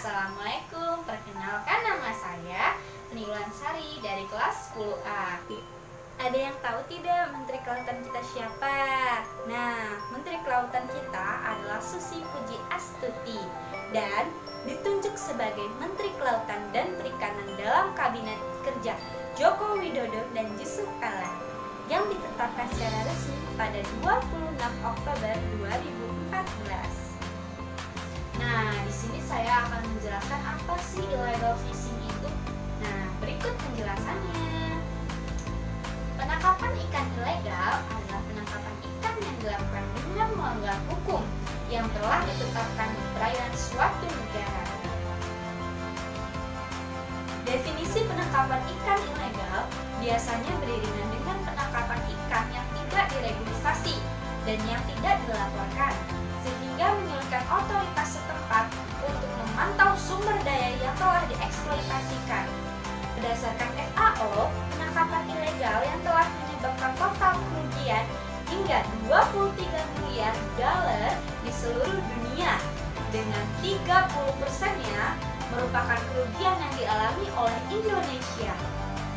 Assalamualaikum, perkenalkan nama saya Nilan Sari dari kelas 10A. Ada yang tahu tidak Menteri Kelautan kita siapa? Nah, Menteri Kelautan kita adalah Susi Puji Astuti dan ditunjuk sebagai Menteri Kelautan dan Perikanan dalam Kabinet Kerja Joko Widodo dan Yusuf Kala yang ditetapkan secara resmi pada 26 Oktober 2014. Nah, di sini saya akan menjelaskan apa sih illegal fishing itu. Nah, berikut penjelasannya. Penangkapan ikan ilegal adalah penangkapan ikan yang dilakukan dengan melanggar hukum yang telah ditetapkan di perairan suatu negara. Definisi penangkapan ikan ilegal biasanya beriringan dengan penangkapan ikan yang tidak diregularisasi dan yang tidak dilaporkan, sehingga menyulitkan otoritas setempat untuk memantau sumber daya yang telah dieksploitasikan. Berdasarkan FAO, penangkapan ilegal yang telah menyebabkan total kerugian hingga 23 miliar dolar di seluruh dunia, dengan 30%-nya merupakan kerugian yang dialami oleh Indonesia.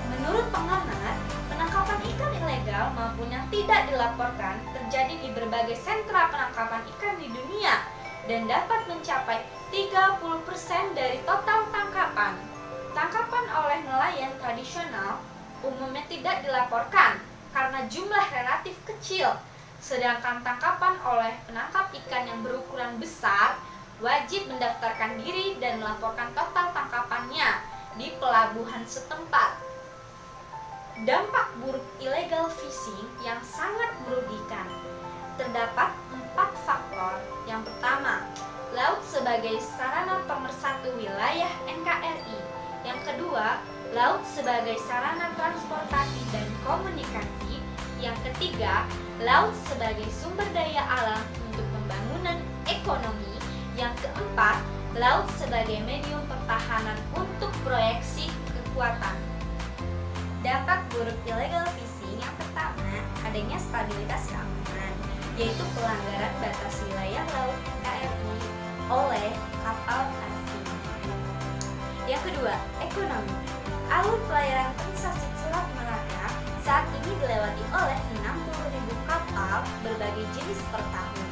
Menurut pengamat, penangkapan ikan ilegal maupun yang tidak dilaporkan terjadi di berbagai sentra penangkapan ikan di dunia dan dapat mencapai 30% dari total tangkapan. Tangkapan oleh nelayan tradisional umumnya tidak dilaporkan karena jumlah relatif kecil, sedangkan tangkapan oleh penangkap ikan yang berukuran besar wajib mendaftarkan diri dan melaporkan total tangkapannya di pelabuhan setempat. Dampak buruk illegal fishing yang sangat merugikan. Terdapat 4 faktor. Yang pertama, laut sebagai sarana pemersatu wilayah NKRI. Yang kedua, laut sebagai sarana transportasi dan komunikasi. Yang ketiga, laut sebagai sumber daya alam untuk pembangunan ekonomi. Yang keempat, laut sebagai medium pertahanan untuk proyeksi kekuatan. Dampak buruk illegal fishing yang pertama, adanya stabilitas keamanan, yaitu pelanggaran batas wilayah laut NKRI oleh kapal asing. Yang kedua, ekonomi. Alur pelayaran transaksi Selat Malaka saat ini dilewati oleh 60.000 kapal berbagai jenis per tahun,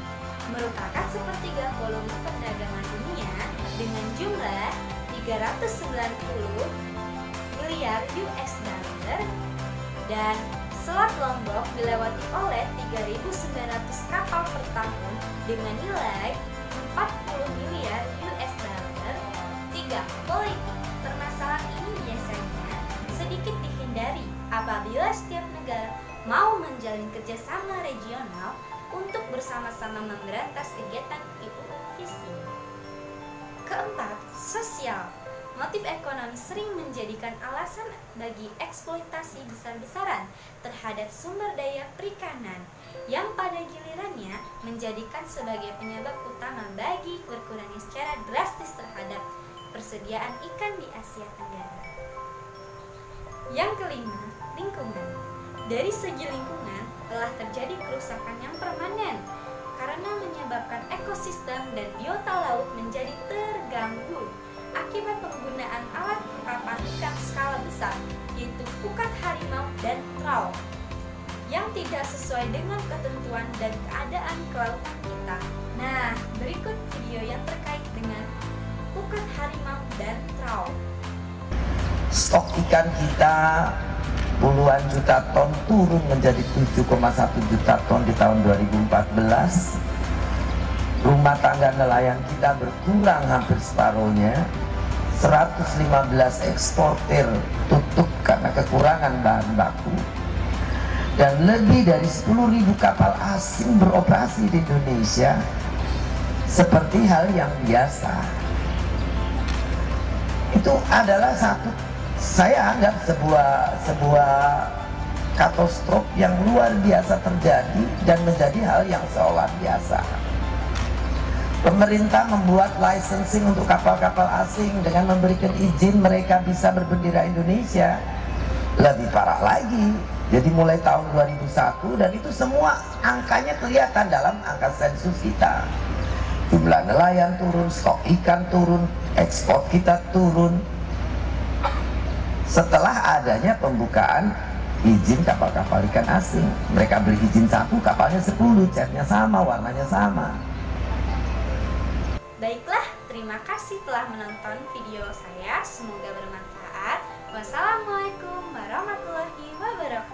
merupakan sepertiga volume perdagangan dunia dengan jumlah 390 miliar US dollar, dan Selat Lombok dilewati oleh 3.900 kapal per tahun dengan nilai 40 miliar US dollar. 3. Politik. Permasalahan ini biasanya sedikit dihindari apabila setiap negara mau menjalin kerjasama regional untuk bersama-sama memberantas kegiatan illegal fishing. Keempat, sosial. Motif ekonomi sering menjadikan alasan bagi eksploitasi besar-besaran terhadap sumber daya perikanan, yang pada gilirannya menjadikan sebagai penyebab utama bagi berkurangnya secara drastis terhadap persediaan ikan di Asia Tenggara. Yang kelima, lingkungan. Dari segi lingkungan, telah terjadi kerusakan yang permanen karena menyebabkan ekosistem dan biota laut menjadi terganggu akibat penggunaan alat tangkapan ikan skala besar, yaitu pukat harimau dan trawl, yang tidak sesuai dengan ketentuan dan keadaan kelautan kita. Nah, berikut video yang terkait dengan pukat harimau dan trawl. Stok ikan kita puluhan juta ton turun menjadi 7,1 juta ton di tahun 2014. Rumah tangga nelayan kita berkurang hampir separuhnya. 115 eksportir tutup karena kekurangan bahan baku, dan lebih dari 10.000 kapal asing beroperasi di Indonesia seperti hal yang biasa. Itu adalah satu, saya anggap sebuah katastrofe yang luar biasa terjadi dan menjadi hal yang seolah biasa. Pemerintah membuat licensing untuk kapal-kapal asing dengan memberikan izin mereka bisa berbendera Indonesia. Lebih parah lagi, jadi mulai tahun 2001, dan itu semua angkanya kelihatan dalam angka sensus kita. jumlah nelayan turun, stok ikan turun, ekspor kita turun. Setelah adanya pembukaan izin kapal-kapal ikan asing, mereka beli izin 1, kapalnya 10, catnya sama, warnanya sama. Baiklah, terima kasih telah menonton video saya. Semoga bermanfaat. Wassalamualaikum warahmatullahi wabarakatuh.